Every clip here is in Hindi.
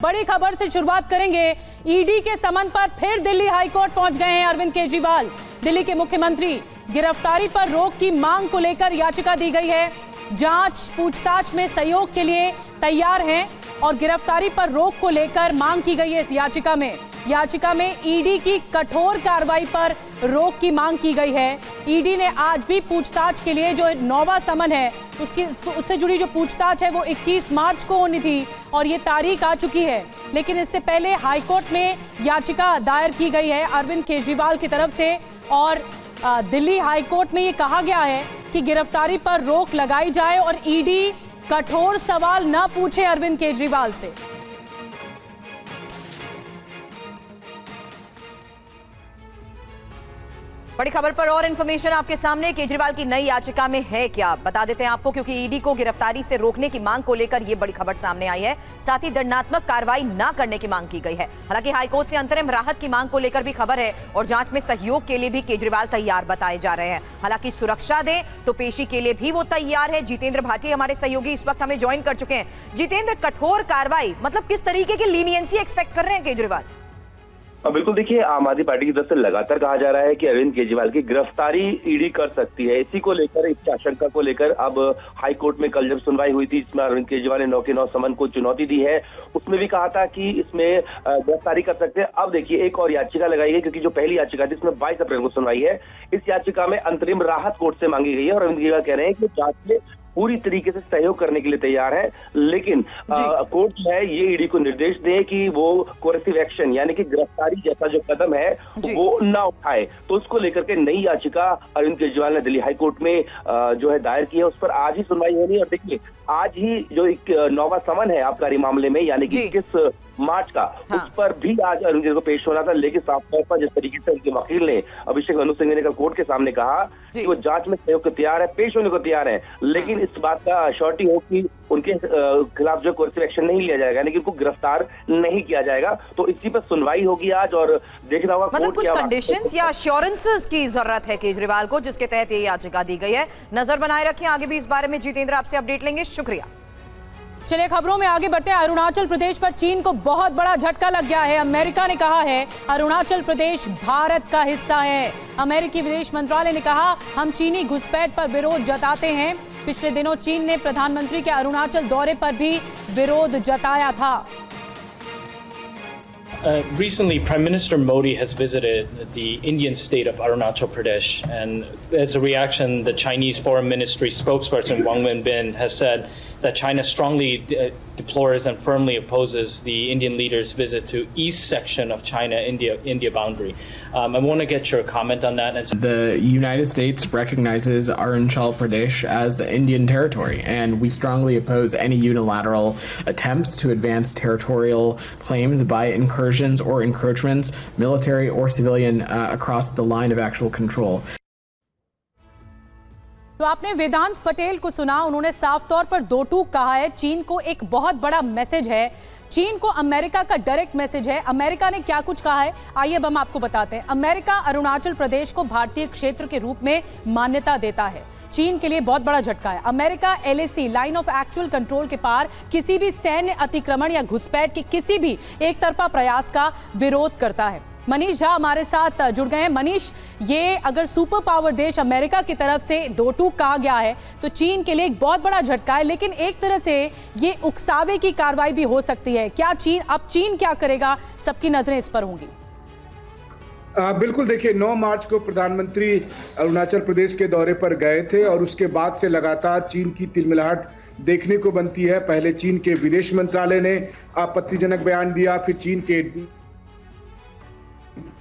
बड़ी खबर से शुरुआत करेंगे। ईडी के समन पर फिर दिल्ली हाईकोर्ट पहुंच गए हैं अरविंद केजरीवाल। दिल्ली के मुख्यमंत्री गिरफ्तारी पर रोक की मांग को लेकर याचिका दी गई है। जांच पूछताछ में सहयोग के लिए तैयार हैं और गिरफ्तारी पर रोक को लेकर मांग की गई है। इस याचिका में ईडी की कठोर कार्रवाई पर रोक की मांग की गई है। ईडी ने आज भी पूछताछ के लिए जो 9वां समन है उससे जुड़ी जो पूछताछ है वो 21 मार्च को होनी थी और ये तारीख आ चुकी है। लेकिन इससे पहले हाईकोर्ट में याचिका दायर की गई है अरविंद केजरीवाल की तरफ से और दिल्ली हाईकोर्ट में ये कहा गया है कि गिरफ्तारी पर रोक लगाई जाए और ईडी कठोर सवाल न पूछे अरविंद केजरीवाल से। बड़ी खबर पर और इन्फॉर्मेशन आपके सामने। केजरीवाल की नई याचिका में है क्या, बता देते हैं आपको, क्योंकि ईडी को गिरफ्तारी से रोकने की मांग को लेकर यह बड़ी खबर सामने आई है। साथ ही दंडात्मक कार्रवाई न करने की मांग की गई है। हालांकि हाईकोर्ट से अंतरिम राहत की मांग को लेकर भी खबर है और जांच में सहयोग के लिए भी केजरीवाल तैयार बताए जा रहे हैं। हालांकि सुरक्षा दे तो पेशी के लिए भी वो तैयार है। जितेंद्र भाटी हमारे सहयोगी इस वक्त हमें ज्वाइन कर चुके हैं। जितेंद्र, कठोर कार्रवाई मतलब किस तरीके की लीनियंसी एक्सपेक्ट कर रहे हैं केजरीवाल? बिल्कुल, देखिए, आम आदमी पार्टी की तरफ से लगातार कहा जा रहा है कि अरविंद केजरीवाल की गिरफ्तारी ईडी कर सकती है। इसी को लेकर, इस आशंका को लेकर अब हाईकोर्ट में कल जब सुनवाई हुई थी जिसमें अरविंद केजरीवाल ने 9 के 9 समन को चुनौती दी है, उसमें भी कहा था कि इसमें गिरफ्तारी कर सकते हैं। अब देखिए, एक और याचिका लगाई गई क्योंकि जो पहली याचिका थी इसमें 22 अप्रैल को सुनवाई है। इस याचिका में अंतरिम राहत कोर्ट से मांगी गई है और अरविंद केजरीवाल कह रहे हैं कि जांच में पूरी तरीके से सहयोग करने के लिए तैयार है। लेकिन कोर्ट जो है ये ईडी को निर्देश दे कि वो कोरेसिव एक्शन यानी कि गिरफ्तारी जैसा जो कदम है वो ना उठाए। तो उसको लेकर के नई याचिका अरविंद केजरीवाल ने दिल्ली हाईकोर्ट में जो है दायर की है। उस पर आज ही सुनवाई होनी है और देखिए, आज ही जो एक 9वां समन है आबकारी मामले में यानी कि 21 मार्च का, उस पर भी आज अरविंद केजरीवाल को पेश होना था। लेकिन साफ तौर पर जिस तरीके से उनके वकील ने अभिषेक मनु सिंघवी ने कल कोर्ट के सामने कहा कि वो जांच में सहयोग को तैयार है, पेश होने को तैयार है, लेकिन इस बात का अश्योरिटी हो कि उनके खिलाफ जो कोर्सिव एक्शन नहीं लिया जाएगा यानी कि उनको गिरफ्तार नहीं किया जाएगा। तो इसी पर सुनवाई होगी आज और देखना होगा मतलब कुछ कंडीशंस या अश्योरेंसेस की जरूरत है केजरीवाल को, जिसके तहत ये याचिका दी गई है। नजर बनाए रखें, आगे भी इस बारे में जितेंद्र आपसे अपडेट लेंगे। शुक्रिया। चलिए खबरों में आगे बढ़ते हैं। अरुणाचल प्रदेश पर चीन को बहुत बड़ा झटका लग गया है। अमेरिका ने कहा है अरुणाचल प्रदेश भारत का हिस्सा है। अमेरिकी विदेश मंत्रालय ने कहा हम चीनी घुसपैठ पर विरोध जताते हैं। पिछले दिनों चीन ने प्रधानमंत्री के अरुणाचल दौरे पर भी विरोध जताया था। Recently, Prime Minister Modi has visited the Indian state of Arunachal Pradesh, and as a reaction, the Chinese Foreign Ministry spokesperson Wang Wenbin has said that China strongly deplores and firmly opposes the Indian leader's visit to east section of China-India boundary. I want to get your comment on that. The United States recognizes Arunachal Pradesh as Indian territory, and we strongly oppose any unilateral attempts to advance territorial claims by incursions or encroachments, military or civilian, across the line of actual control. तो आपने वेदांत पटेल को सुना, उन्होंने साफ तौर पर दो टूक कहा है। चीन को एक बहुत बड़ा मैसेज है, चीन को अमेरिका का डायरेक्ट मैसेज है। अमेरिका ने क्या कुछ कहा है आइए अब हम आपको बताते हैं। अमेरिका अरुणाचल प्रदेश को भारतीय क्षेत्र के रूप में मान्यता देता है। चीन के लिए बहुत बड़ा झटका है। America LAC line of actual control के पार किसी भी सैन्य अतिक्रमण या घुसपैठ के किसी भी एक तरफा प्रयास का विरोध करता है। मनीष झा हमारे साथ जुड़ गए हैं। मनीष, ये अगर सुपर पावर देश अमेरिका की तरफ से दो टूक कहा गया है तो चीन के लिए एक बहुत बड़ा झटका है, लेकिन एक तरह से ये उकसावे की कार्रवाई भी हो सकती है। क्या चीन क्या करेगा, सबकी नजरें इस पर होंगी। बिल्कुल, देखिए 9 मार्च को प्रधानमंत्री अरुणाचल प्रदेश के दौरे पर गए थे और उसके बाद से लगातार चीन की तिलमिलाहट देखने को बनती है। पहले चीन के विदेश मंत्रालय ने आपत्तिजनक बयान दिया, फिर चीन के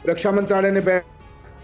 रक्षा मंत्रालय ने बयान,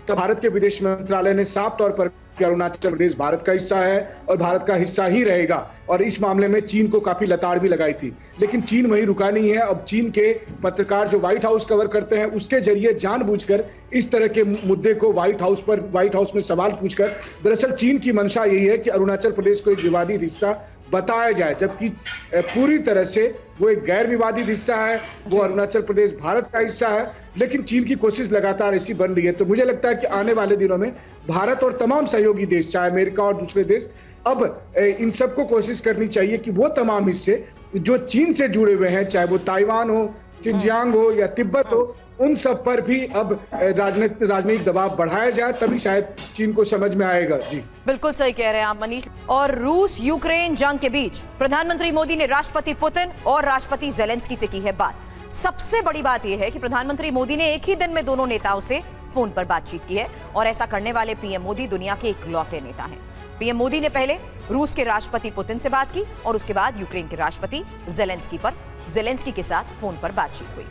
तो भारत के विदेश मंत्रालय ने साफ तौर पर कि अरुणाचल प्रदेश भारत का हिस्सा है और भारत का हिस्सा ही रहेगा। और इस मामले में चीन को काफी लताड़ भी लगाई थी, लेकिन चीन वहीं रुका नहीं है। अब चीन के पत्रकार जो व्हाइट हाउस कवर करते हैं उसके जरिए जानबूझकर इस तरह के मुद्दे को व्हाइट हाउस में सवाल पूछकर, दरअसल चीन की मंशा यही है कि अरुणाचल प्रदेश को एक विवादित हिस्सा बताया जाए, जबकि पूरी तरह से वो एक गैर विवादित हिस्सा है। वो अरुणाचल प्रदेश भारत का हिस्सा है, लेकिन चीन की कोशिश लगातार ऐसी बन रही है। तो मुझे लगता है कि आने वाले दिनों में भारत और तमाम सहयोगी देश, चाहे अमेरिका और दूसरे देश, अब इन सबको कोशिश करनी चाहिए कि वो तमाम हिस्से जो चीन से जुड़े हुए हैं, चाहे वो ताइवान हो, सिंजियांग हो या तिब्बत हो, उन सब पर भी अब राजनीतिक दबाव बढ़ाया जाए, तभी शायद चीन को समझ में आएगा। जी बिल्कुल सही कह रहे हैं आप मनीष। और रूस यूक्रेन जंग के बीच प्रधानमंत्री मोदी ने राष्ट्रपति पुतिन और राष्ट्रपति जेलेंस्की से की है बात। सबसे बड़ी बात यह है कि प्रधानमंत्री मोदी ने एक ही दिन में दोनों नेताओं से फोन पर बातचीत की है और ऐसा करने वाले पीएम मोदी दुनिया के इकलौते नेता हैं। पीएम मोदी ने पहले रूस के राष्ट्रपति पुतिन से बात की और उसके बाद यूक्रेन के राष्ट्रपति जेलेंस्की के साथ फोन पर बातचीत हुई।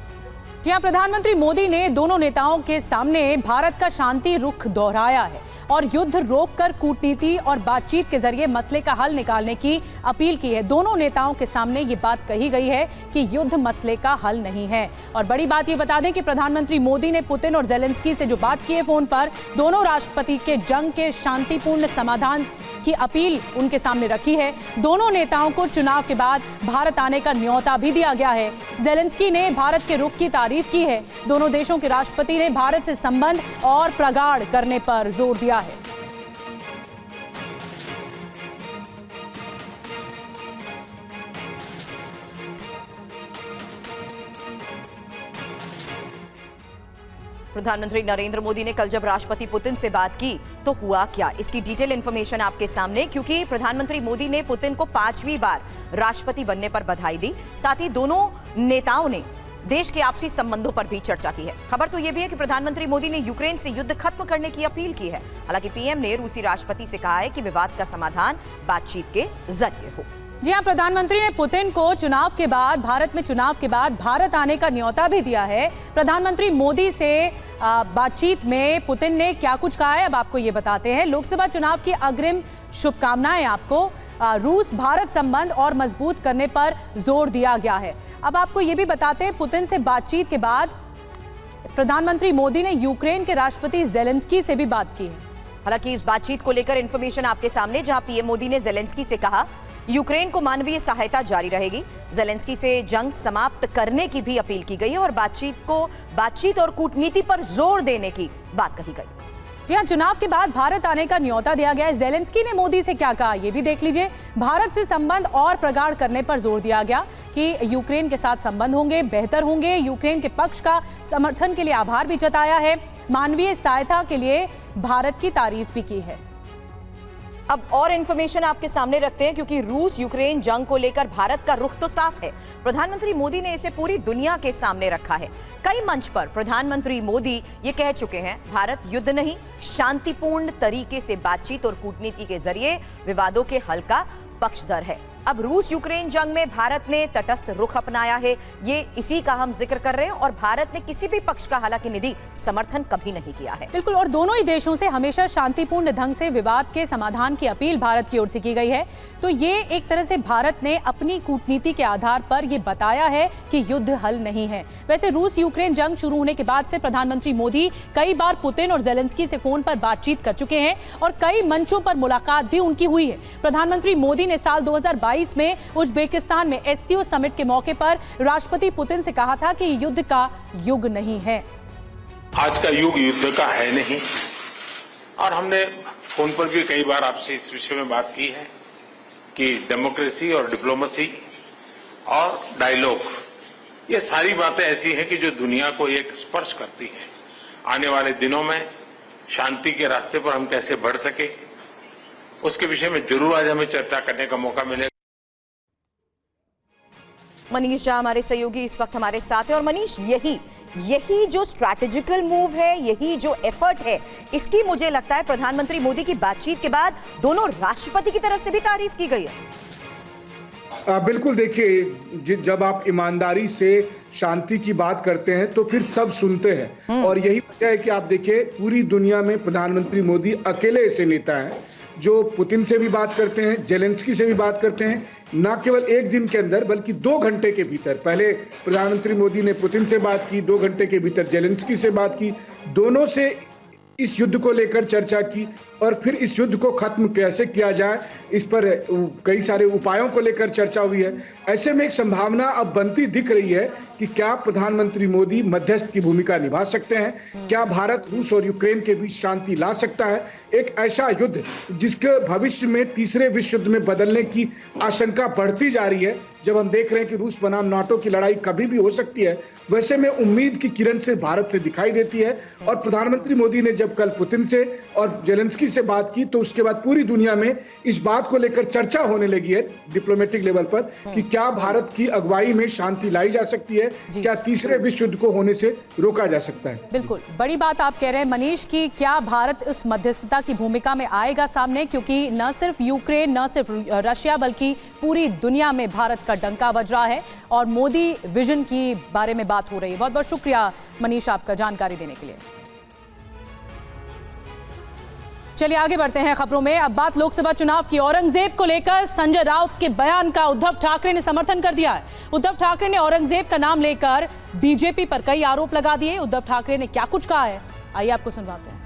जी हां, प्रधानमंत्री मोदी ने दोनों नेताओं के सामने भारत का शांति रुख दोहराया है और युद्ध रोककर कूटनीति और बातचीत के जरिए मसले का हल निकालने की अपील की है। दोनों नेताओं के सामने ये बात कही गई है कि युद्ध मसले का हल नहीं है। और बड़ी बात ये बता दें कि प्रधानमंत्री मोदी ने पुतिन और जेलेंस्की से जो बात की है फोन पर, दोनों राष्ट्रपति के जंग के शांतिपूर्ण समाधान की अपील उनके सामने रखी है। दोनों नेताओं को चुनाव के बाद भारत आने का न्योता भी दिया गया है। जेलेंस्की ने भारत के रुख की तारीफ की है। दोनों देशों के राष्ट्रपति ने भारत से संबंध और प्रगाढ़ करने पर जोर दिया है। प्रधानमंत्री नरेंद्र मोदी ने कल जब राष्ट्रपति पुतिन से बात की तो हुआ क्या, इसकी डिटेल इंफॉर्मेशन आपके सामने, क्योंकि प्रधानमंत्री मोदी ने पुतिन को 5वीं बार राष्ट्रपति बनने पर बधाई दी। साथ ही दोनों नेताओं ने देश के आपसी संबंधों पर भी चर्चा की है। खबर तो यह भी है कि प्रधानमंत्री मोदी ने यूक्रेन से युद्ध खत्म करने की अपील की है। हालांकि पीएम ने रूसी राष्ट्रपति से कहा है कि विवाद का समाधान बातचीत के जरिए हो। जी हां, प्रधानमंत्री ने पुतिन को भारत में चुनाव के बाद भारत आने का न्योता भी दिया है। प्रधानमंत्री मोदी से बातचीत में पुतिन ने क्या कुछ कहा है, अब आपको ये बताते हैं। लोकसभा चुनाव की अग्रिम शुभकामनाएं आपको। रूस भारत संबंध और मजबूत करने पर जोर दिया गया है। अब आपको ये भी बताते हैं, पुतिन से बातचीत के बाद प्रधानमंत्री मोदी ने यूक्रेन के राष्ट्रपति जेलेंस्की से भी बात की है। हालांकि इस बातचीत को लेकर इंफॉर्मेशन आपके सामने, जहां पीएम मोदी ने जेलेंस्की से कहा यूक्रेन को मानवीय सहायता जारी रहेगी। जेलेंस्की से जंग समाप्त करने की भी अपील की गई है और बातचीत और कूटनीति पर जोर देने की बात कही गई। जी हां, चुनाव के बाद भारत आने का न्योता दिया गया है। जेलेंस्की ने मोदी से क्या कहा, ये भी देख लीजिए। भारत से संबंध और प्रगाढ़ करने पर जोर दिया गया कि यूक्रेन के साथ संबंध होंगे, बेहतर होंगे। यूक्रेन के पक्ष का समर्थन के लिए आभार भी जताया है। मानवीय सहायता के लिए भारत की तारीफ भी की है। अब और इंफॉर्मेशन आपके सामने रखते हैं, क्योंकि रूस यूक्रेन जंग को लेकर भारत का रुख तो साफ है। प्रधानमंत्री मोदी ने इसे पूरी दुनिया के सामने रखा है। कई मंच पर प्रधानमंत्री मोदी ये कह चुके हैं, भारत युद्ध नहीं, शांतिपूर्ण तरीके से बातचीत और कूटनीति के जरिए विवादों के हल का पक्षधर है। अब रूस यूक्रेन जंग में भारत ने तटस्थ रुख अपनाया है, ये इसी का हम जिक्र कर रहे हैं। और भारत ने किसी भी पक्ष का हालांकि निधि समर्थन कभी नहीं किया है। बिल्कुल, और दोनों ही देशों से हमेशा शांतिपूर्ण ढंग से विवाद के समाधान की अपील भारत की ओर से की गई है। तो ये एक तरह से भारत ने अपनी कूटनीति के आधार पर यह बताया है कि युद्ध हल नहीं है। वैसे रूस यूक्रेन जंग शुरू होने के बाद से प्रधानमंत्री मोदी कई बार पुतिन और जेलेंस्की से फोन पर बातचीत कर चुके हैं और कई मंचों पर मुलाकात भी उनकी हुई है। प्रधानमंत्री मोदी ने साल 2022 में उज्बेकिस्तान में एससीओ समिट के मौके पर राष्ट्रपति पुतिन से कहा था कि युद्ध का युग नहीं है। आज का युग युद्ध का है नहीं, और हमने फोन पर भी कई बार आपसे इस विषय में बात की है कि डेमोक्रेसी और डिप्लोमेसी और डायलॉग, ये सारी बातें ऐसी हैं कि जो दुनिया को एक स्पर्श करती है। आने वाले दिनों में शांति के रास्ते पर हम कैसे बढ़ सके, उसके विषय में जरूर आज हमें चर्चा करने का मौका मिलेगा। मनीष झा हमारे सहयोगी इस वक्त हमारे साथ है। और मनीष, यही जो स्ट्रैटेजिकल मूव है, यही जो एफर्ट है, इसकी मुझे लगता है प्रधानमंत्री मोदी की बातचीत के बाद दोनों राष्ट्रपति की तरफ से भी तारीफ की गई है। बिल्कुल, देखिए, जब आप ईमानदारी से शांति की बात करते हैं तो फिर सब सुनते हैं। और यही वजह है कि आप देखिए, पूरी दुनिया में प्रधानमंत्री मोदी अकेले ऐसे नेता हैं जो पुतिन से भी बात करते हैं, जेलेंस्की से भी बात करते हैं, न केवल एक दिन के अंदर बल्कि 2 घंटे के भीतर। पहले प्रधानमंत्री मोदी ने पुतिन से बात की, 2 घंटे के भीतर जेलेंस्की से बात की, दोनों से इस युद्ध को लेकर चर्चा की और फिर इस युद्ध को खत्म कैसे किया जाए, इस पर कई सारे उपायों को लेकर चर्चा हुई है। ऐसे में एक संभावना अब बनती दिख रही है कि क्या प्रधानमंत्री मोदी मध्यस्थ की भूमिका निभा सकते हैं, क्या भारत रूस और यूक्रेन के बीच शांति ला सकता है। एक ऐसा युद्ध जिसके भविष्य में तीसरे विश्व युद्ध में बदलने की आशंका बढ़ती जा रही है, जब हम देख रहे हैं कि रूस बनाम नाटो की लड़ाई कभी भी हो सकती है, वैसे में उम्मीद की किरण से भारत से दिखाई देती है। और प्रधानमंत्री मोदी ने जब कल पुतिन से और जेलेंस्की से बात की तो उसके बाद पूरी दुनिया में इस बात को लेकर चर्चा होने लगी है डिप्लोमेटिक लेवल पर कि क्या भारत की अगुवाई में शांति लाई जा सकती है, क्या तीसरे विश्व युद्ध को होने से रोका जा सकता है। बिल्कुल बड़ी बात आप कह रहे हैं मनीष की क्या भारत उस मध्यस्थता की भूमिका में आएगा सामने, क्योंकि न सिर्फ यूक्रेन न सिर्फ रशिया बल्कि पूरी दुनिया में भारत का डंका बज रहा है और मोदी विजन की बारे में बात हो रही है। बहुत बहुत शुक्रिया मनीष आपका जानकारी देने के लिए। चलिए आगे बढ़ते हैं खबरों में। अब बात लोकसभा चुनाव की। औरंगजेब को लेकर संजय राउत के बयान का उद्धव ठाकरे ने समर्थन कर दिया है। उद्धव ठाकरे ने औरंगजेब का नाम लेकर बीजेपी पर कई आरोप लगा दिए। उद्धव ठाकरे ने क्या कुछ कहा है, आइए आपको सुनवाते हैं।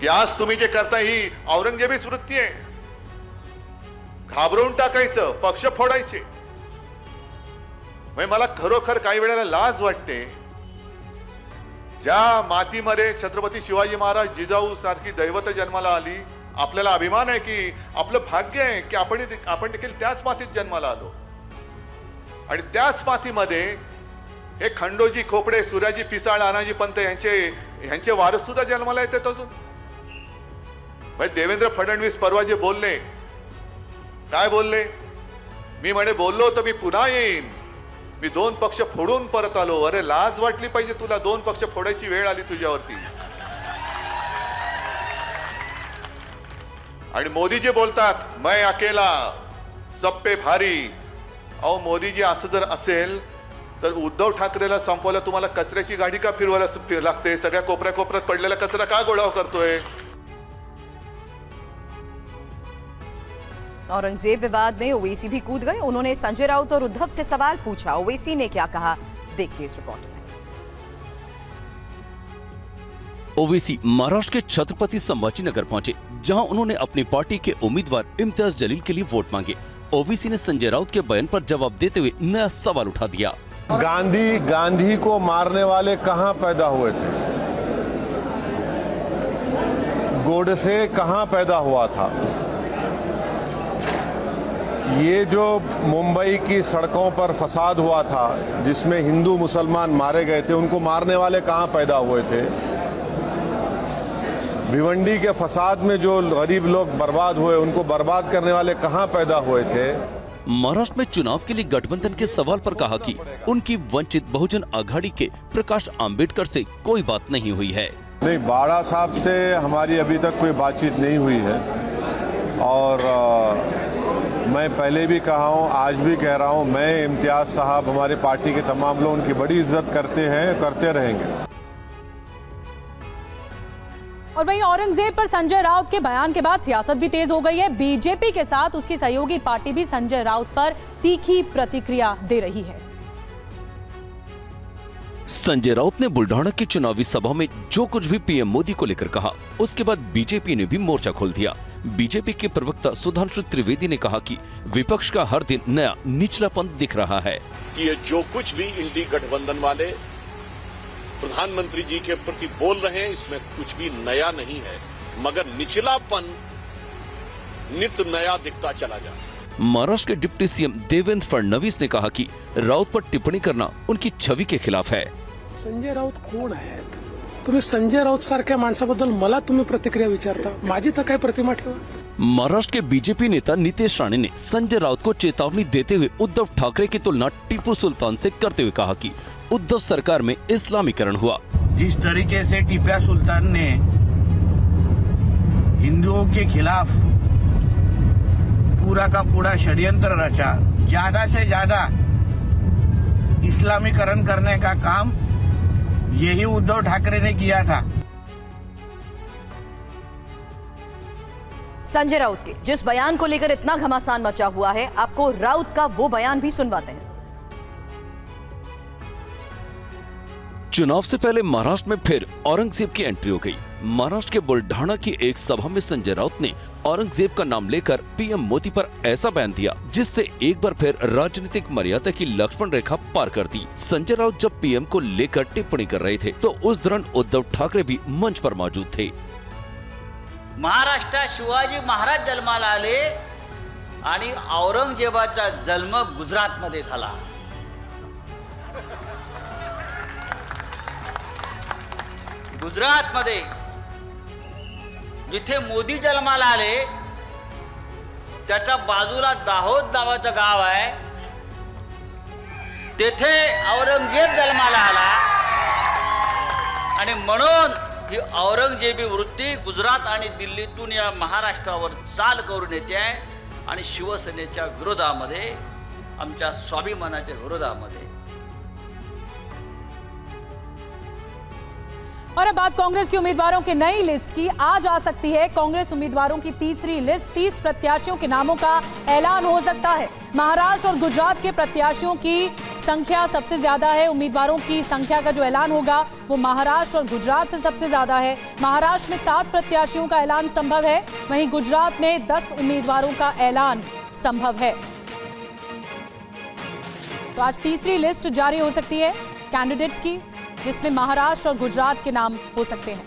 की आज तुम्ही जे करता ही औरंगजेबीच वृत्ती आहे, घाबरवून टाकायचं, पक्ष फोडायचे। मला खरोखर काही वेळेला लाज वाटते, ज्या मातीमध्ये छत्रपती शिवाजी महाराज जिजाऊ सारखी दैवत जन्माला आली, आपल्याला अभिमान आहे की आपलं भाग्य आहे की आपण देखील त्याच मातीत जन्माला आलो आणि त्याच मातीमध्ये हे खंडोजी खोपडे, सूर्याजी पिसाळ, आनाजी पंत यांचे वारस सुद्धा जन्माला येतात अजून। देवेंद्र फडणवीस परवा जे बोलले, काय बोलले? मी म्हणे बोललो तर मी पुन्हा येईन, मी 2 पक्ष फोडून परत आलो। अरे लाज वाटली पाहिजे तुला, 2 पक्ष फोडायची वेळ आली तुझ्यावरती। आणि मोदी जे बोलतात मैं अकेला सब पे भारी, अहो मोदीजी असं जर असेल तर उद्धव ठाकरेला संपवायला तुम्हाला कचऱ्याची गाडी का फिरवायला लागते? सगळ्या कोपऱ्यात पडलेला कचरा का गोळा करतोय? औरंगजेब विवाद में ओवैसी भी कूद गए। उन्होंने संजय राउत और उद्धव से सवाल पूछा। ओवैसी ने क्या कहा, देखिए इस रिपोर्ट में। ओवैसी महाराष्ट्र के छत्रपति संभाजीनगर पहुंचे, जहां उन्होंने अपनी पार्टी के उम्मीदवार इम्तियाज जलील के लिए वोट मांगे। ओवैसी ने संजय राउत के बयान पर जवाब देते हुए नया सवाल उठा दिया। गांधी को मारने वाले कहां पैदा हुए थे? गोडसे कहां पैदा हुआ था? ये जो मुंबई की सड़कों पर फसाद हुआ था जिसमें हिंदू मुसलमान मारे गए थे, उनको मारने वाले कहां पैदा हुए थे? भिवंडी के फसाद में जो गरीब लोग बर्बाद हुए, उनको बर्बाद करने वाले कहां पैदा हुए थे? महाराष्ट्र में चुनाव के लिए गठबंधन के सवाल पर कहा कि उनकी वंचित बहुजन आघाड़ी के प्रकाश आंबेडकर से कोई बात नहीं हुई है। नहीं, बाड़ा साहब से हमारी अभी तक कोई बातचीत नहीं हुई है और मैं पहले भी कहा हूं, आज भी कह रहा हूं, मैं इम्तियाज साहब, हमारे पार्टी के तमाम लोग उनकी बड़ी इज्जत करते हैं, करते रहेंगे। और वहीं औरंगजेब पर संजय राउत के बयान के बाद सियासत भी तेज हो गई है। बीजेपी के साथ उसकी सहयोगी पार्टी भी संजय राउत पर तीखी प्रतिक्रिया दे रही है। संजय राउत ने बुल्ढाना की चुनावी सभा में जो कुछ भी पीएम मोदी को लेकर कहा, उसके बाद बीजेपी ने भी मोर्चा खोल दिया। बीजेपी के प्रवक्ता सुधांशु त्रिवेदी ने कहा कि विपक्ष का हर दिन नया निचलापन दिख रहा है कि ये जो कुछ भी इंडी गठबंधन वाले प्रधानमंत्री जी के प्रति बोल रहे हैं, इसमें कुछ भी नया नहीं है, मगर निचलापन नित नया दिखता चला जा रहा है। महाराष्ट्र के डिप्टी सीएम देवेंद्र फडणवीस ने कहा कि राउत पर टिप्पणी करना उनकी छवि के खिलाफ है। संजय राउत कोण आहेत? तुम्ही संजय राउत सारख्या माणसाबद्दल मला तुम्ही प्रतिक्रिया विचारता, माझी तर काय प्रतिमा ठेवा। महाराष्ट्र के बीजेपी नेता नीतीश राणे ने संजय राउत को चेतावनी देते हुए उद्धव ठाकरे की तुलना टीपू सुल्तान से करते हुए कहा कि उद्धव सरकार में इस्लामीकरण हुआ। जिस तरीके से टीपू सुल्तान ने हिंदुओं के खिलाफ पूरा का पूरा षड्यंत्र रचा, ज्यादा से ज्यादा इस्लामीकरण करने का काम यही उद्धव ठाकरे ने किया था। संजय राउत के जिस बयान को लेकर इतना घमासान मचा हुआ है, आपको राउत का वो बयान भी सुनवाते हैं। चुनाव से पहले महाराष्ट्र में फिर औरंगजेब की एंट्री हो गई। महाराष्ट्र के बुल्ढाना की एक सभा में संजय राउत ने औरंगजेब का नाम लेकर पीएम मोदी पर ऐसा बयान दिया जिससे एक बार फिर राजनीतिक मर्यादा की लक्ष्मण रेखा पार कर दी। संजय राउत जब पीएम को लेकर टिप्पणी कर रहे थे तो उस दौरान उद्धव ठाकरे भी मंच पर मौजूद थे। महाराष्ट्रात शिवाजी महाराज जन्माला आले आणि औरंगजेबाचा जन्म गुजरातमध्ये झाला. गुजरातमध्ये जिथे मोदी जन्माला आले त्याच्या बाजूला दाहोद नावाचं गाव आहे, तेथे औरंगजेब जन्माला आला आणि म्हणून ही औरंगजेबी वृत्ती गुजरात आणि दिल्लीतून या महाराष्ट्रावर चाल करून येते आहे आणि शिवसेनेच्या विरोधामध्ये, आमच्या स्वाभिमानाच्या विरोधामध्ये. और अब बात कांग्रेस के उम्मीदवारों की नई लिस्ट की. आज आ सकती है कांग्रेस उम्मीदवारों की तीसरी लिस्ट. 30 प्रत्याशियों के नामों का ऐलान हो सकता है. महाराष्ट्र और गुजरात के प्रत्याशियों की संख्या सबसे ज्यादा है. उम्मीदवारों की संख्या का जो ऐलान होगा वो महाराष्ट्र और गुजरात से सबसे ज्यादा है. महाराष्ट्र में 7 प्रत्याशियों का ऐलान संभव है, वहीं गुजरात में 10 उम्मीदवारों का ऐलान संभव है. तो आज तीसरी लिस्ट जारी हो सकती है कैंडिडेट्स की, जिसमें महाराष्ट्र और गुजरात के नाम हो सकते हैं.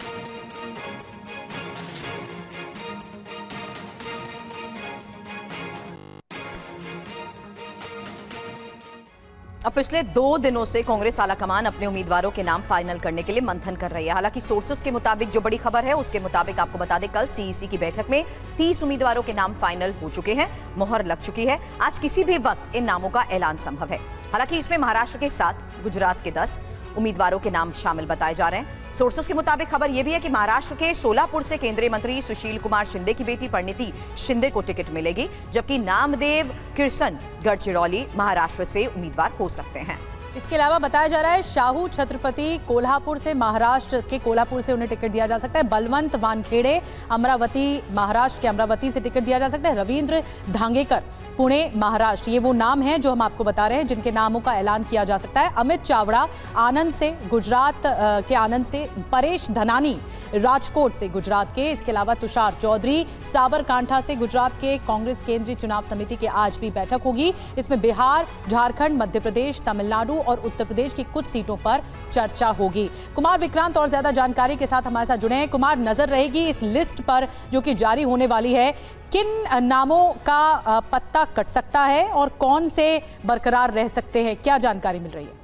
अब पिछले 2 दिनों से कांग्रेस आलाकमान अपने उम्मीदवारों के नाम फाइनल करने के लिए मंथन कर रही है. हालांकि सोर्सेस के मुताबिक जो बड़ी खबर है उसके मुताबिक आपको बता दें, कल सीईसी की बैठक में 30 उम्मीदवारों के नाम फाइनल हो चुके हैं, मोहर लग चुकी है. आज किसी भी वक्त इन नामों का ऐलान संभव है. हालांकि इसमें महाराष्ट्र के 7, गुजरात के 10 उम्मीदवारों के नाम शामिल बताए जा रहे हैं. सोर्सेस के मुताबिक खबर यह भी है कि महाराष्ट्र के सोलापुर से केंद्रीय मंत्री सुशील कुमार शिंदे की बेटी परिणीति शिंदे को टिकट मिलेगी, जबकि नामदेव किरसन गढ़चिरौली महाराष्ट्र से उम्मीदवार हो सकते हैं. इसके अलावा बताया जा रहा है शाहू छत्रपति कोल्हापुर से, महाराष्ट्र के कोल्हापुर से उन्हें टिकट दिया जा सकता है. बलवंत वानखेड़े अमरावती, महाराष्ट्र के अमरावती से टिकट दिया जा सकता है. रविंद्र धांगेकर पुणे महाराष्ट्र, ये वो नाम हैं जो हम आपको बता रहे हैं जिनके नामों का ऐलान किया जा सकता है. अमित चावड़ा आनंद से, गुजरात के आनंद से. परेश धनानी राजकोट से, गुजरात के. इसके अलावा तुषार चौधरी साबरकांठा से, गुजरात के. कांग्रेस केंद्रीय चुनाव समिति की आज भी बैठक होगी. इसमें बिहार, झारखंड, मध्य प्रदेश, तमिलनाडु और उत्तर प्रदेश की कुछ सीटों पर चर्चा होगी. कुमार विक्रांत और ज्यादा जानकारी के साथ हमारे साथ जुड़े हैं. कुमार, नजर रहेगी इस लिस्ट पर जो कि जारी होने वाली है, किन नामों का पत्ता कट सकता है और कौन से बरकरार रह सकते हैं, क्या जानकारी मिल रही है?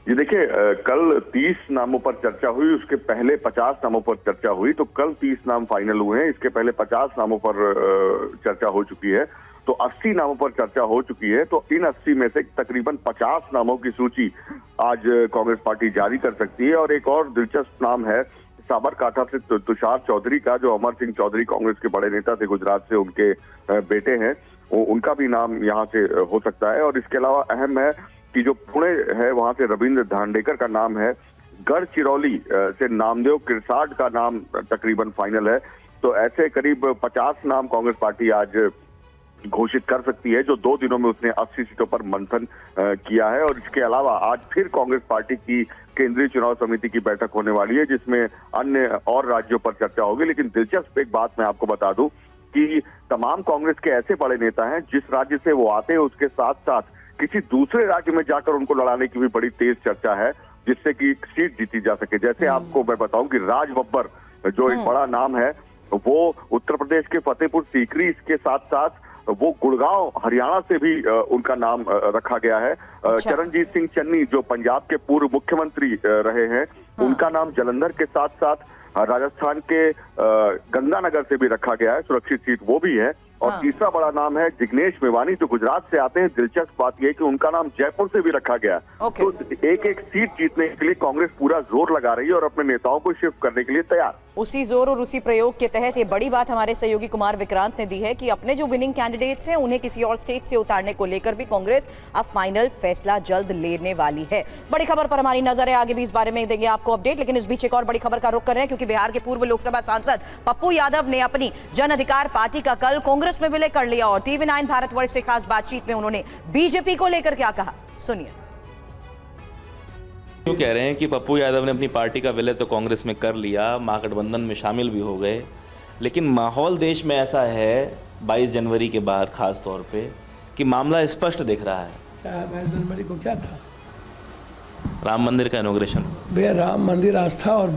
ये देखिए, कल 30 नामों पर चर्चा हुई, उसके पहले 50 नामों पर चर्चा हुई. तो कल 30 नाम फाइनल हुए हैं, इसके पहले 50 नामों पर चर्चा हो चुकी है. तो 80 नामों पर चर्चा हो चुकी है. तो इन 80 में से तकरीबन 50 नामों की सूची आज कांग्रेस पार्टी जारी कर सकती है. और एक और दिलचस्प नाम है साबरकांठा से तुषार चौधरी का, जो अमर सिंह चौधरी कांग्रेस के बड़े नेता थे, गुजरात से उनके बेटे हैं, उनका भी नाम यहाँ से हो सकता है. और इसके अलावा अहम है कि जो पुणे है वहां से रविंद्र धांडेकर का नाम है. गढ़चिरौली से नामदेव किरसाड का नाम तकरीबन फाइनल है. तो ऐसे करीब 50 नाम कांग्रेस पार्टी आज घोषित कर सकती है, जो 2 दिनों में उसने 80 सीटों पर मंथन किया है. और इसके अलावा आज फिर कांग्रेस पार्टी की केंद्रीय चुनाव समिति की बैठक होने वाली है, जिसमें अन्य और राज्यों पर चर्चा होगी. लेकिन दिलचस्प एक बात मैं आपको बता दूं कि तमाम कांग्रेस के ऐसे बड़े नेता हैं, जिस राज्य से वो आते हैं उसके साथ साथ किसी दूसरे राज्य में जाकर उनको लड़ाने की भी बड़ी तेज चर्चा है, जिससे कि सीट जीती जा सके. जैसे आपको मैं बताऊं कि राज बब्बर जो एक बड़ा नाम है, वो उत्तर प्रदेश के फतेहपुर सीकरी के साथ साथ वो गुड़गांव हरियाणा से भी उनका नाम रखा गया है. चरणजीत सिंह चन्नी जो पंजाब के पूर्व मुख्यमंत्री रहे हैं, उनका नाम जालंधर के साथ साथ राजस्थान के गंगानगर से भी रखा गया है, सुरक्षित सीट वो भी है. और तीसरा बड़ा नाम है जिग्नेश मेवानी, जो गुजरात से आते हैं. दिलचस्प बात यह है कि उनका नाम जयपुर से भी रखा गया. तो एक एक सीट जीतने के लिए कांग्रेस पूरा जोर लगा रही है और अपने नेताओं को शिफ्ट करने के लिए तैयार. उसी जोर और उसी प्रयोग के तहत ये बड़ी बात हमारे सहयोगी कुमार विक्रांत ने दी है कि अपने जो विनिंग कैंडिडेट्स हैं उन्हें किसी और स्टेट से उतारने को लेकर भी कांग्रेस अब फाइनल फैसला जल्द लेने वाली है. बड़ी खबर पर हमारी नजर है, आगे भी इस बारे में देंगे आपको अपडेट. लेकिन इस बीच एक और बड़ी खबर का रुख कर रहे हैं, क्योंकि बिहार के पूर्व लोकसभा सांसद पप्पू यादव ने अपनी जन अधिकार पार्टी का कल कांग्रेस में विलय कर लिया. और TV9 भारतवर्ष से खास बातचीत में उन्होंने बीजेपी को लेकर क्या कहा, सुनिए. क्यों कह रहे हैं कि पप्पू यादव ने अपनी पार्टी का विलय तो कांग्रेस में कर लिया, महागठबंधन में शामिल भी हो गए, लेकिन माहौल देश में ऐसा है 22 जनवरी के बाद खास तौर पे कि मामला स्पष्ट दिख रहा है. 22 जनवरी को क्या था? राम मंदिर का इनॉग्रेशन. भैया, राम मंदिर आस्था और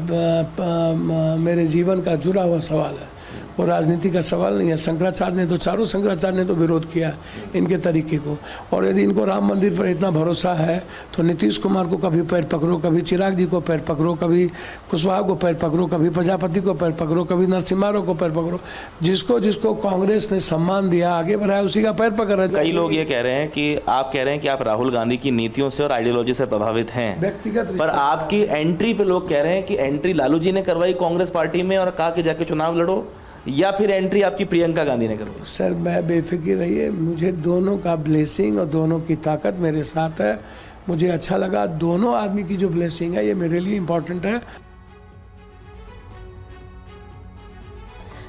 मेरे जीवन का जुड़ा हुआ सवाल है. वो राजनीति का सवाल नहीं है। शंकराचार्य ने तो, चारों शंकराचार्य ने तो विरोध किया इनके तरीके को। और यदि इनको राम मंदिर पर इतना भरोसा है तो नीतीश कुमार को कभी पैर पकड़ो, कभी चिराग जी को पैर पकड़ो, कभी कुशवाहा को पैर पकड़ो, कभी प्रजापति को पैर पकड़ो, कभी नरसिम्हा राव को पैर पकड़ो। जिसको जिसको कांग्रेस ने सम्मान दिया, आगे बढ़ाया, उसी का पैर पकड़ रहे। कई लोग ये कह रहे हैं कि आप कह रहे हैं कि आप राहुल गांधी की नीतियों से और आइडियोलॉजी से प्रभावित हैं, व्यक्तिगत, पर आपकी एंट्री पे लोग कह रहे हैं कि एंट्री लालू जी ने करवाई कांग्रेस पार्टी में और कहा कि जाके चुनाव लड़ो, या फिर एंट्री आपकी प्रियंका गांधी ने करवाई? सर मैं बेफिक्र रहिए, मुझे दोनों का ब्लेसिंग और दोनों की ताकत मेरे साथ है। मुझे अच्छा लगा, दोनों आदमी की जो ब्लेसिंग है ये मेरे लिए इंपॉर्टेंट है।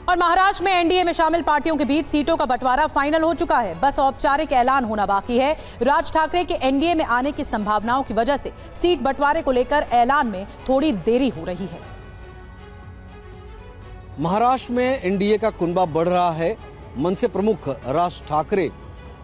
और महाराष्ट्र में एनडीए में शामिल पार्टियों के बीच सीटों का बंटवारा फाइनल हो चुका है, बस औपचारिक ऐलान होना बाकी है। राज ठाकरे के एनडीए में आने की संभावनाओं की वजह से सीट बंटवारे को लेकर ऐलान में थोड़ी देरी हो रही है। महाराष्ट्र में एनडीए का कुनबा बढ़ रहा है। मनसे प्रमुख राज ठाकरे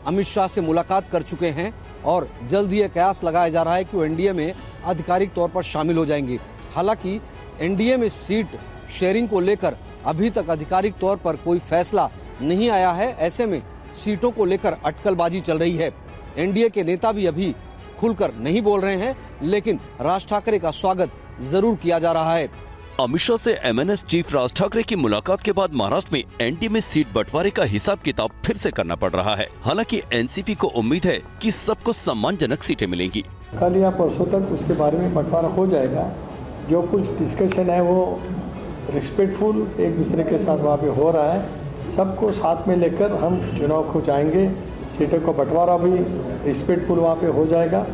अमित शाह से मुलाकात कर चुके हैं और जल्द ही कयास लगाया जा रहा है कि वो एनडीए में आधिकारिक तौर पर शामिल हो जाएंगे। हालांकि एनडीए में सीट शेयरिंग को लेकर अभी तक आधिकारिक तौर पर कोई फैसला नहीं आया है। ऐसे में सीटों को लेकर अटकलबाजी चल रही है। एनडीए के नेता भी अभी खुलकर नहीं बोल रहे हैं, लेकिन राज ठाकरे का स्वागत जरूर किया जा रहा है। अमित शाह से एमएनएस चीफ राज ठाकरे की मुलाकात के बाद महाराष्ट्र में एनडीए में सीट बंटवारे का हिसाब किताब फिर से करना पड़ रहा है। हालांकि एनसीपी को उम्मीद है कि सबको सम्मानजनक सीटें मिलेंगी। कल या परसों तक उसके बारे में बंटवारा हो जाएगा। जो कुछ डिस्कशन है वो रिस्पेक्टफुल एक दूसरे के साथ वहाँ पे हो रहा है। सबको साथ में लेकर हम चुनाव को जाएंगे। सीटों का बंटवारा भी रिस्पेक्टफुल वहाँ पे हो जाएगा।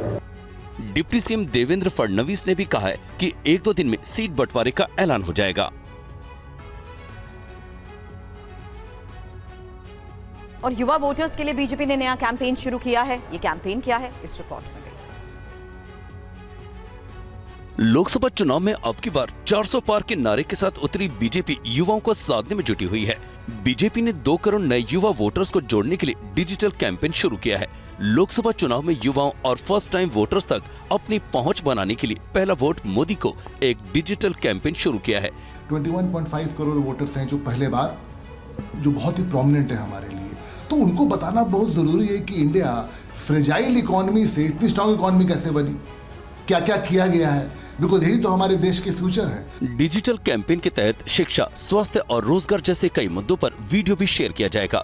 डिप्टी सीएम देवेंद्र फडणवीस ने भी कहा है कि 1-2 दिन में सीट बंटवारे का ऐलान हो जाएगा। और युवा वोटर्स के लिए बीजेपी ने नया कैंपेन शुरू किया है। ये कैंपेन क्या है, इस रिपोर्ट में लोकसभा चुनाव में अब की बार 400 पार के नारे के साथ उतरी बीजेपी युवाओं को साधने में जुटी हुई है। बीजेपी ने 2 करोड़ नए युवा वोटर्स को जोड़ने के लिए डिजिटल कैंपेन शुरू किया है। लोकसभा चुनाव में युवाओं और फर्स्ट टाइम वोटर्स तक अपनी पहुंच बनाने के लिए पहला वोट मोदी को एक डिजिटल कैंपेन शुरू किया है। 21.5 करोड़ वोटर्स हैं जो पहले बार, जो बहुत ही प्रोमिनेंट है हमारे लिए, तो उनको बताना बहुत जरूरी है कि इंडिया फ्रेजाइल इकोनॉमी से इतनी स्ट्रॉन्ग इकोनॉमी कैसे बनी, क्या क्या किया गया है, बिकॉज यही तो हमारे देश के फ्यूचर है। डिजिटल कैंपेन के तहत शिक्षा, स्वास्थ्य और रोजगार जैसे कई मुद्दों पर वीडियो भी शेयर किया जाएगा।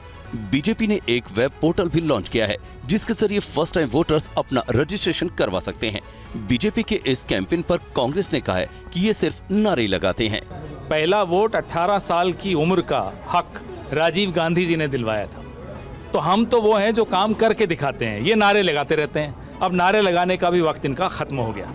बीजेपी ने एक वेब पोर्टल भी लॉन्च किया है जिसके जरिए फर्स्ट टाइम वोटर्स अपना रजिस्ट्रेशन करवा सकते हैं। बीजेपी के इस कैंपेन पर कांग्रेस ने कहा है कि ये सिर्फ नारे लगाते हैं। पहला वोट 18 साल की उम्र का हक राजीव गांधी जी ने दिलवाया था, तो हम तो वो हैं जो काम करके दिखाते हैं, ये नारे लगाते रहते हैं। अब नारे लगाने का भी वक्त इनका खत्म हो गया।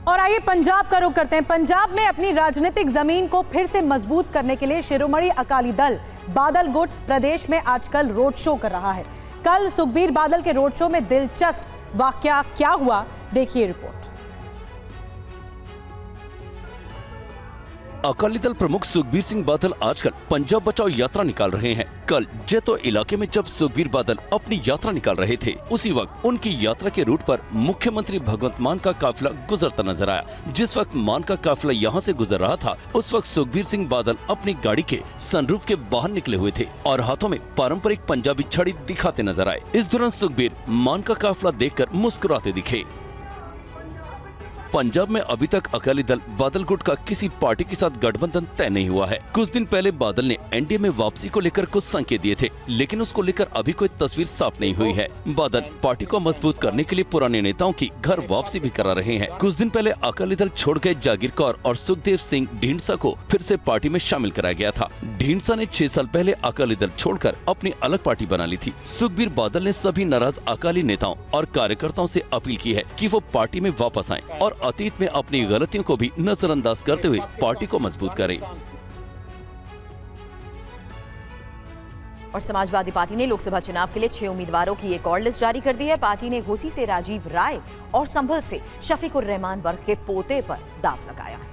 और आइए पंजाब का रुख करते हैं। पंजाब में अपनी राजनीतिक जमीन को फिर से मजबूत करने के लिए शिरोमणि अकाली दल बादल गुट प्रदेश में आजकल रोड शो कर रहा है। कल सुखबीर बादल के रोड शो में दिलचस्प वाकया क्या हुआ, देखिए रिपोर्ट। अकाली दल प्रमुख सुखबीर सिंह बादल आजकल पंजाब बचाओ यात्रा निकाल रहे हैं। कल जैतो इलाके में जब सुखबीर बादल अपनी यात्रा निकाल रहे थे, उसी वक्त उनकी यात्रा के रूट पर मुख्यमंत्री भगवंत मान का काफिला गुजरता नजर आया। जिस वक्त मान का काफिला यहाँ से गुजर रहा था, उस वक्त सुखबीर सिंह बादल अपनी गाड़ी के सनरूफ के बाहर निकले हुए थे और हाथों में पारंपरिक पंजाबी छड़ी दिखाते नजर आए। इस दौरान सुखबीर मान का काफिला देखकर मुस्कुराते दिखे। पंजाब में अभी तक अकाली दल बादल गुट का किसी पार्टी के साथ गठबंधन तय नहीं हुआ है। कुछ दिन पहले बादल ने एनडीए में वापसी को लेकर कुछ संकेत दिए थे, लेकिन उसको लेकर अभी कोई तस्वीर साफ नहीं हुई है। बादल पार्टी को मजबूत करने के लिए पुराने नेताओं की घर वापसी भी करा रहे हैं। कुछ दिन पहले अकाली दल छोड़ गए जागीर कौर और सुखदेव सिंह ढींढसा को फिर से पार्टी में शामिल कराया गया था। ढींढसा ने 6 साल पहले अकाली दल छोड़कर अपनी अलग पार्टी बना ली थी। सुखबीर बादल ने सभी नाराज अकाली नेताओं और कार्यकर्ताओं से अपील की है कि वो पार्टी में वापस आएं और अतीत में अपनी गलतियों को भी नजरअंदाज करते हुए पार्टी को मजबूत करें। और समाजवादी पार्टी ने लोकसभा चुनाव के लिए 6 उम्मीदवारों की एक और लिस्ट जारी कर दी है। पार्टी ने घोसी से राजीव राय और संभल से शफीकुर रहमान वर्ग के पोते पर दाव लगाया है।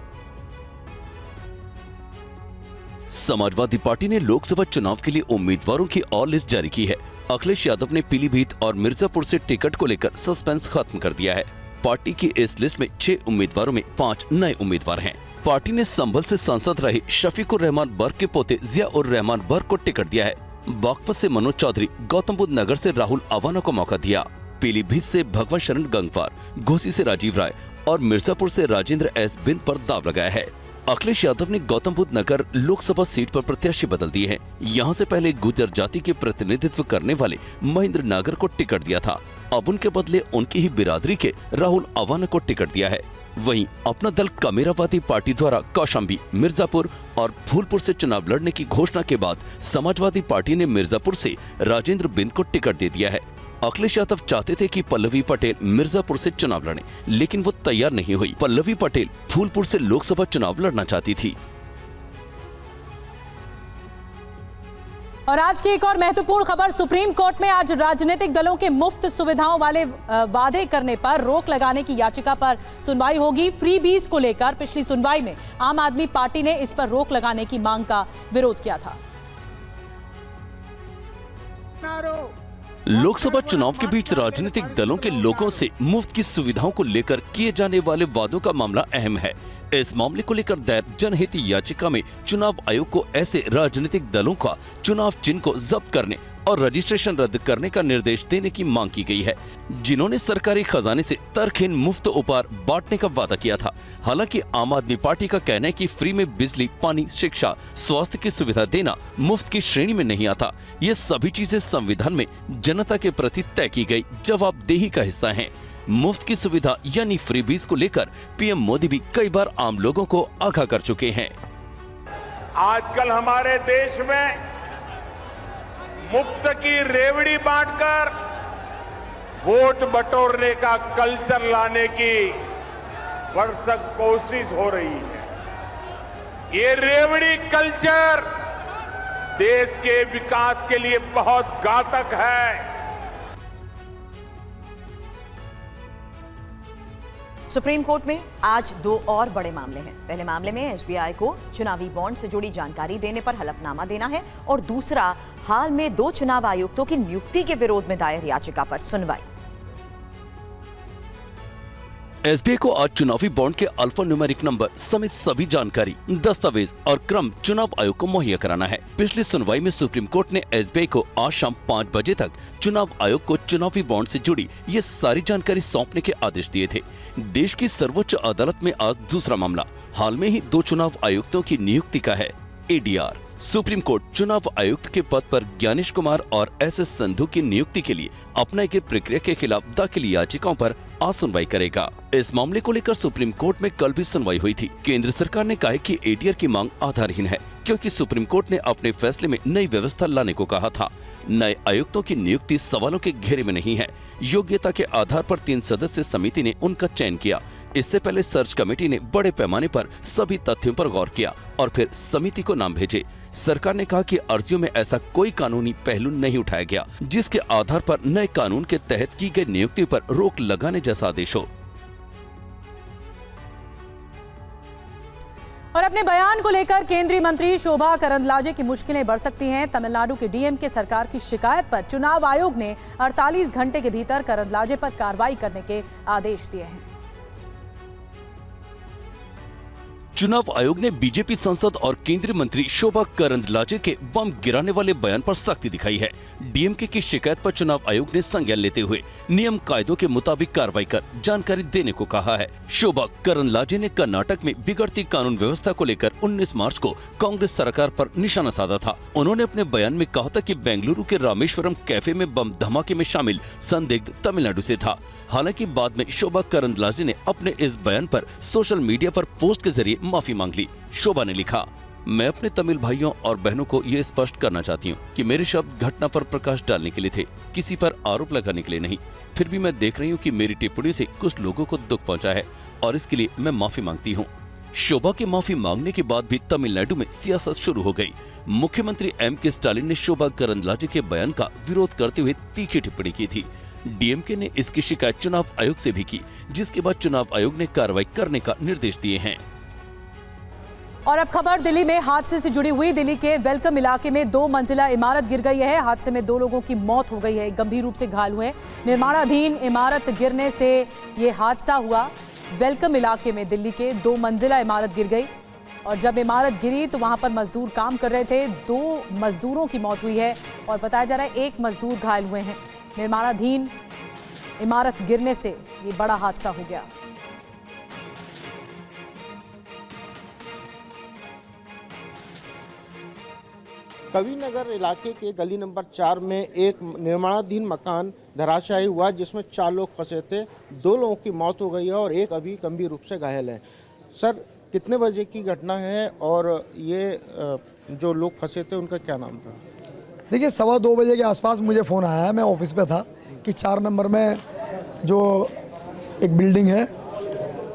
समाजवादी पार्टी ने लोकसभा चुनाव के लिए उम्मीदवारों की और लिस्ट जारी की है। अखिलेश यादव ने पीलीभीत और मिर्जापुर से टिकट को लेकर सस्पेंस खत्म कर दिया है। पार्टी की इस लिस्ट में 6 उम्मीदवारों में 5 नए उम्मीदवार हैं। पार्टी ने संभल से सांसद रहे शफीकुर रहमान बर्क के पोते जिया उर रहमान बर्क को टिकट दिया है। बागपत से मनोज चौधरी, गौतम बुद्ध नगर से राहुल अवाना को मौका दिया। पीलीभीत से भगवान शरण गंगवार, घोसी से राजीव राय और मिर्जापुर से राजेंद्र एस बिंद पर दाव लगाया है। अखिलेश यादव ने गौतम बुद्ध नगर लोकसभा सीट पर प्रत्याशी बदल दिए हैं। यहाँ से पहले गुर्जर जाति के प्रतिनिधित्व करने वाले महेंद्र नागर को टिकट दिया था, अब उनके बदले उनकी ही बिरादरी के राहुल अवाना को टिकट दिया है। वहीं अपना दल कमेरावादी पार्टी द्वारा कौशाम्बी, मिर्जापुर और फूलपुर से चुनाव लड़ने की घोषणा के बाद समाजवादी पार्टी ने मिर्जापुर से राजेंद्र बिंद को टिकट दे दिया है। अखिलेश यादव चाहते थे कि पल्लवी पटेल मिर्जापुर से चुनाव लड़े, लेकिन वो तैयार नहीं हुई। पल्लवी पटेल फूलपुर से लोकसभा चुनाव लड़ना चाहती थी। और आज की एक और महत्वपूर्ण खबर, सुप्रीम कोर्ट में आज राजनीतिक दलों के मुफ्त सुविधाओं वाले वादे करने पर रोक लगाने की याचिका पर सुनवाई होगी। फ्री बीज को लेकर पिछली सुनवाई में आम आदमी पार्टी ने इस पर रोक लगाने की मांग का विरोध किया था। लोकसभा चुनाव के बीच राजनीतिक दलों के लोगों से मुफ्त की सुविधाओं को लेकर किए जाने वाले वादों का मामला अहम है। इस मामले को लेकर दायर जनहित याचिका में चुनाव आयोग को ऐसे राजनीतिक दलों का चुनाव चिन्ह को जब्त करने और रजिस्ट्रेशन रद्द करने का निर्देश देने की मांग की गई है, जिन्होंने सरकारी खजाने से तर्कहीन मुफ्त उपहार बांटने का वादा किया था। हालांकि आम आदमी पार्टी का कहना है कि फ्री में बिजली, पानी, शिक्षा, स्वास्थ्य की सुविधा देना मुफ्त की श्रेणी में नहीं आता। ये सभी चीजें संविधान में जनता के प्रति तय की गई जवाबदेही का हिस्सा है। मुफ्त की सुविधा यानी फ्री बीज को लेकर पीएम मोदी भी कई बार आम लोगों को आगाह कर चुके हैं। आजकल हमारे देश में मुफ्त की रेवड़ी बांटकर वोट बटोरने का कल्चर लाने की भरसक कोशिश हो रही है। ये रेवड़ी कल्चर देश के विकास के लिए बहुत घातक है। सुप्रीम कोर्ट में आज दो और बड़े मामले हैं। पहले मामले में एसबीआई को चुनावी बॉन्ड से जुड़ी जानकारी देने पर हलफनामा देना है और दूसरा हाल में 2 चुनाव आयुक्तों की नियुक्ति के विरोध में दायर याचिका पर सुनवाई। एसबीआई को आज चुनावी बॉन्ड के अल्फा न्यूमेरिक नंबर समेत सभी जानकारी, दस्तावेज और क्रम चुनाव आयोग को मुहैया कराना है। पिछली सुनवाई में सुप्रीम कोर्ट ने एसबीआई को आज शाम 5 बजे तक चुनाव आयोग को चुनावी बॉन्ड से जुड़ी ये सारी जानकारी सौंपने के आदेश दिए थे। देश की सर्वोच्च अदालत में आज दूसरा मामला हाल में ही 2 चुनाव आयुक्तों की नियुक्ति का है। एडीआर सुप्रीम कोर्ट चुनाव आयुक्त के पद पर ज्ञानेश कुमार और एसएस संधू की नियुक्ति के लिए अपनाई गई प्रक्रिया के खिलाफ दाखिल याचिकाओं पर आज सुनवाई करेगा। इस मामले को लेकर सुप्रीम कोर्ट में कल भी सुनवाई हुई थी। केंद्र सरकार ने कहा कि एडीआर की मांग आधारहीन है, क्योंकि सुप्रीम कोर्ट ने अपने फैसले में नई व्यवस्था लाने को कहा था। नए आयुक्तों की नियुक्ति सवालों के घेरे में नहीं है। योग्यता के आधार पर 3 सदस्य समिति ने उनका चयन किया। इससे पहले सर्च कमेटी ने बड़े पैमाने पर सभी तथ्यों पर गौर किया और फिर समिति को नाम भेजे। सरकार ने कहा कि अर्जियों में ऐसा कोई कानूनी पहलू नहीं उठाया गया जिसके आधार पर नए कानून के तहत की गई नियुक्ति पर रोक लगाने जैसा आदेश हो। और अपने बयान को लेकर केंद्रीय मंत्री शोभा करंदलाजे की मुश्किलें बढ़ सकती हैं। तमिलनाडु के डीएमके सरकार की शिकायत पर चुनाव आयोग ने 48 घंटे के भीतर करंदलाजे पर कार्रवाई करने के आदेश दिए हैं। चुनाव आयोग ने बीजेपी सांसद और केंद्रीय मंत्री शोभा करंदलाजे के बम गिराने वाले बयान पर सख्ती दिखाई है। डीएमके की शिकायत पर चुनाव आयोग ने संज्ञान लेते हुए नियम कायदों के मुताबिक कार्रवाई कर जानकारी देने को कहा है। शोभा करंदलाजे ने कर्नाटक में बिगड़ती कानून व्यवस्था को लेकर 19 मार्च को कांग्रेस सरकार पर निशाना साधा था। उन्होंने अपने बयान में कहा था कि बेंगलुरु के रामेश्वरम कैफे में बम धमाके में शामिल संदिग्ध तमिलनाडु से था। हालांकि बाद में शोभा करंदलाजे ने अपने इस बयान पर सोशल मीडिया पर पोस्ट के जरिए माफी मांग ली। शोभा ने लिखा, मैं अपने तमिल भाइयों और बहनों को ये स्पष्ट करना चाहती हूँ कि मेरे शब्द घटना पर प्रकाश डालने के लिए थे, किसी पर आरोप लगाने के लिए नहीं। फिर भी मैं देख रही हूँ कि मेरी टिप्पणी से कुछ लोगों को दुख पहुंचा है और इसके लिए मैं माफी मांगती हूँ। शोभा के माफी मांगने के बाद भी तमिलनाडु में सियासत शुरू हो गई। मुख्यमंत्री एम.के. स्टालिन ने शोभा करंदलाजे के बयान का विरोध करते हुए तीखी टिप्पणी की थी। डीएमके ने इसकी शिकायत चुनाव आयोग से भी की, जिसके बाद चुनाव आयोग ने कार्रवाई करने का निर्देश दिए हैं। और अब खबर दिल्ली में हादसे से जुड़ी हुई। दिल्ली के वेलकम इलाके में 2 मंजिला इमारत गिर गई है। हादसे में 2 लोगों की मौत हो गई है, गंभीर रूप से घायल हुए। निर्माणाधीन इमारत गिरने से ये हादसा हुआ। वेलकम इलाके में दिल्ली के 2 मंजिला इमारत गिर गई और जब इमारत गिरी तो वहां पर मजदूर काम कर रहे थे। 2 मजदूरों की मौत हुई है और बताया जा रहा है 1 मजदूर घायल हुए हैं। निर्माणाधीन इमारत गिरने से ये बड़ा हादसा हो गया। कविनगर इलाके के गली नंबर 4 में एक निर्माणाधीन मकान धराशायी हुआ जिसमें 4 लोग फंसे थे। 2 लोगों की मौत हो गई है और एक अभी गंभीर रूप से घायल है। सर, कितने बजे की घटना है और ये जो लोग फंसे थे उनका क्या नाम था? देखिए, 2:15 बजे के आसपास मुझे फ़ोन आया है, मैं ऑफिस पे था, कि 4 नंबर में जो एक बिल्डिंग है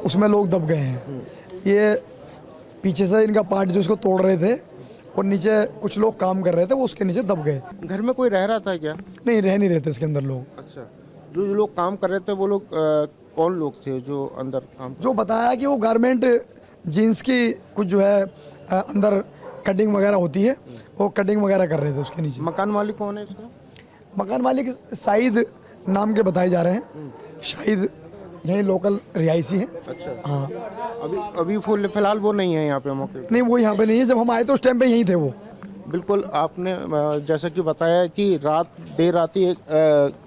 उसमें लोग दब गए हैं। ये पीछे से इनका पार्ट जो इसको तोड़ रहे थे और नीचे कुछ लोग काम कर रहे थे, वो उसके नीचे दब गए। घर में कोई रह रहा था क्या? नहीं, रह नहीं रहे थे इसके अंदर लोग। अच्छा, जो लोग काम कर रहे थे वो लोग कौन लोग थे जो अंदर काम? जो बताया कि वो गारमेंट जीन्स की कुछ जो है अंदर कटिंग वगैरह होती है, वो कटिंग वगैरह कर रहे थे उसके नीचे। मकान मालिक कौन है इसका? मकान मालिक शाहिद नाम के बताए जा रहे हैं। शाहिद यहीं लोकल रिहायशी है। अच्छा, हाँ। अभी फिलहाल वो नहीं है यहाँ पे मौके पे? नहीं, वो यहाँ पे नहीं है। जब हम आए तो उस टाइम पे यहीं थे वो। बिल्कुल, आपने जैसा कि बताया कि देर रात एक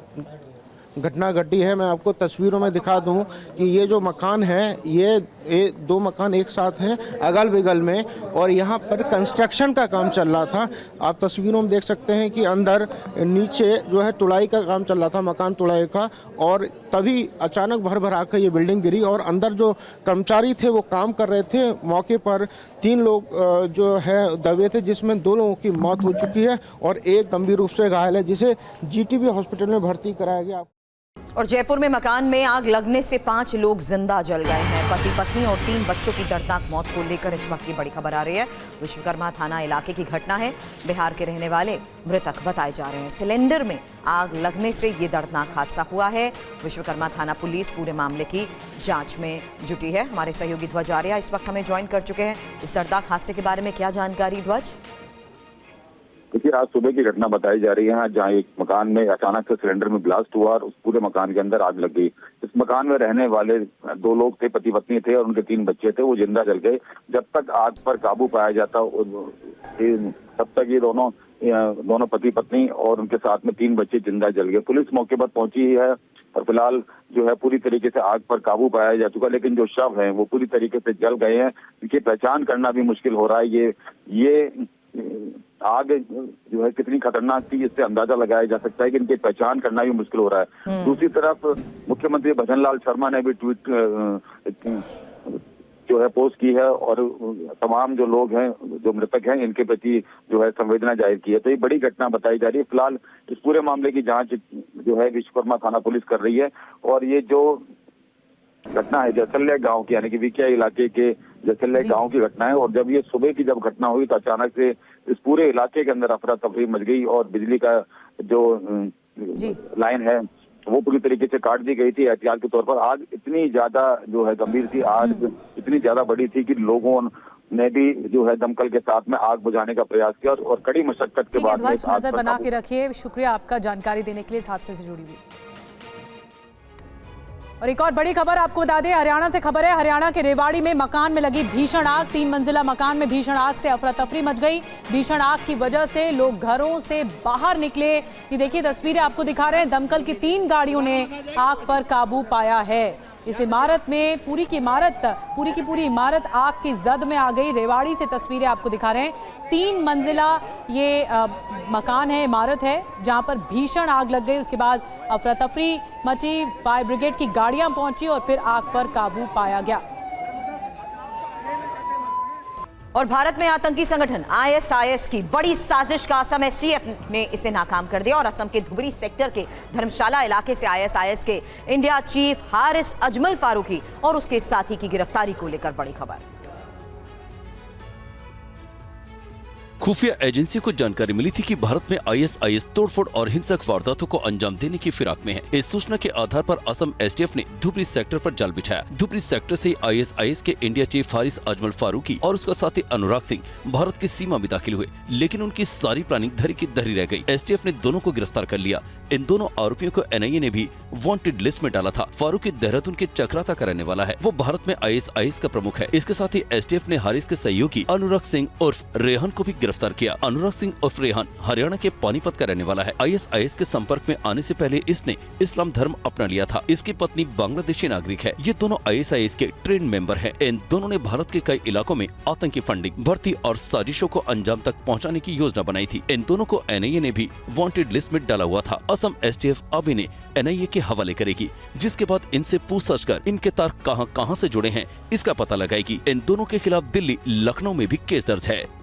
घटना घटी है। मैं आपको तस्वीरों में दिखा दूं कि ये जो मकान है ये 2 मकान एक साथ हैं अगल बगल में और यहाँ पर कंस्ट्रक्शन का काम चल रहा था। आप तस्वीरों में देख सकते हैं कि अंदर नीचे जो है तुड़ाई का काम चल रहा था, मकान तुड़ाई का, और तभी अचानक भर कर ये बिल्डिंग गिरी और अंदर जो कर्मचारी थे वो काम कर रहे थे। मौके पर 3 लोग जो है दबे थे, जिसमें 2 लोगों की मौत हो चुकी है और एक गंभीर रूप से घायल है, जिसे जीटीबी हॉस्पिटल में भर्ती कराया गया। और जयपुर में मकान में आग लगने से 5 लोग जिंदा जल गए हैं। पति पत्नी और 3 बच्चों की दर्दनाक मौत को लेकर इस वक्त की बड़ी खबर आ रही है। विश्वकर्मा थाना इलाके की घटना है। बिहार के रहने वाले मृतक बताए जा रहे हैं। सिलेंडर में आग लगने से ये दर्दनाक हादसा हुआ है। विश्वकर्मा थाना पुलिस पूरे मामले की जांच में जुटी है। हमारे सहयोगी ध्वज आर्या इस वक्त हमें ज्वाइन कर चुके हैं। इस दर्दनाक हादसे के बारे में क्या जानकारी ध्वज? देखिए, आज सुबह की घटना बताई जा रही है जहां एक मकान में अचानक से सिलेंडर में ब्लास्ट हुआ और उस पूरे मकान के अंदर आग लग गई। इस मकान में रहने वाले 2 लोग थे, पति पत्नी थे और उनके 3 बच्चे थे, वो जिंदा जल गए। जब तक आग पर काबू पाया जाता तब तक ये दोनों पति पत्नी और उनके साथ में 3 बच्चे जिंदा जल गए। पुलिस मौके पर पहुंची है और फिलहाल जो है पूरी तरीके से आग पर काबू पाया जा चुका, लेकिन जो शव हैं वो पूरी तरीके से जल गए हैं। इनकी पहचान करना भी मुश्किल हो रहा है। ये आग जो है कितनी खतरनाक थी इससे अंदाजा लगाया जा सकता है कि इनकी पहचान करना भी मुश्किल हो रहा है। दूसरी तरफ मुख्यमंत्री भजन लाल शर्मा ने भी ट्वीट जो है पोस्ट की है और तमाम जो लोग हैं, जो मृतक हैं, इनके प्रति जो है संवेदना जाहिर की है। तो ये बड़ी घटना बताई जा रही है। फिलहाल इस पूरे मामले की जांच जो है विश्वकर्मा थाना पुलिस कर रही है और ये जो घटना है जैसलमेर गांव की, यानी कि विकिया इलाके के जैसलमेर गांव की घटना है। और जब ये सुबह की जब घटना हुई तो अचानक से इस पूरे इलाके के अंदर अफरा तफरी मच गई और बिजली का जो लाइन है वो पूरी तरीके से काट दी गई थी एहतियात के तौर पर। आग इतनी ज्यादा जो है गंभीर थी, आग इतनी ज्यादा बड़ी थी कि लोगों ने भी जो है दमकल के साथ में आग बुझाने का प्रयास किया और कड़ी मशक्कत के बाद नजर बना के रखिए। शुक्रिया आपका जानकारी देने के लिए इस हादसे से जुड़ी हुई। और एक और बड़ी खबर आपको बता दें, हरियाणा से खबर है। हरियाणा के रेवाड़ी में मकान में लगी भीषण आग। 3 मंजिला मकान में भीषण आग से अफरा तफरी मच गई। भीषण आग की वजह से लोग घरों से बाहर निकले। ये देखिए तस्वीरें आपको दिखा रहे हैं। दमकल की 3 गाड़ियों ने आग पर काबू पाया है। इस इमारत में पूरी की पूरी इमारत आग की जद में आ गई। रेवाड़ी से तस्वीरें आपको दिखा रहे हैं। 3 मंजिला ये मकान है, इमारत है, जहां पर भीषण आग लग गई। उसके बाद अफरा तफरी मची, फायर ब्रिगेड की गाड़ियां पहुंची और फिर आग पर काबू पाया गया। और भारत में आतंकी संगठन ISIS की बड़ी साजिश का असम STF ने इसे नाकाम कर दिया और असम के धुबरी सेक्टर के धर्मशाला इलाके से ISIS के इंडिया चीफ हारिस अजमल फारूकी और उसके साथी की गिरफ्तारी को लेकर बड़ी खबर। खुफिया एजेंसी को जानकारी मिली थी कि भारत में ISIS तोड़फोड़ और हिंसक वारदातों को अंजाम देने की फिराक में है। इस सूचना के आधार पर असम STF ने धुबरी सेक्टर पर जाल बिछाया। धुबरी सेक्टर से ISIS के इंडिया चीफ हारिस अजमल फारूकी और उसका साथी अनुराग सिंह भारत की सीमा में दाखिल हुए, लेकिन उनकी सारी प्लानिंग धरी की धरी रह गई। STF ने दोनों को गिरफ्तार कर लिया। इन दोनों आरोपियों को NIA ने भी वांटेड लिस्ट में डाला था। फारूकी देहरादून के चक्राता का रहने वाला है। वो भारत में ISIS का प्रमुख है। इसके साथ ही STF ने हारिस के सहयोगी अनुराग सिंह उर्फ रेहान को भी गिरफ्तार किया। अनुराग सिंह उर्फ रेहान हरियाणा के पानीपत का रहने वाला है। ISIS के संपर्क में आने से पहले इसने इस्लाम धर्म अपना लिया था। इसकी पत्नी बांग्लादेशी नागरिक है। ये दोनों ISIS के ट्रेन मेंबर हैं। इन दोनों ने भारत के कई इलाकों में आतंकी फंडिंग, भर्ती और साजिशों को अंजाम तक पहुंचाने की योजना बनाई थी। इन दोनों को NIA ने भी वांटेड लिस्ट में डाला हुआ था। असम STF अब इन्हें NIA के हवाले करेगी, जिसके बाद इनसे पूछताछ कर इनके तार कहां से जुड़े हैं इसका पता लगाएगी। इन दोनों के खिलाफ दिल्ली, लखनऊ में भी केस दर्ज है।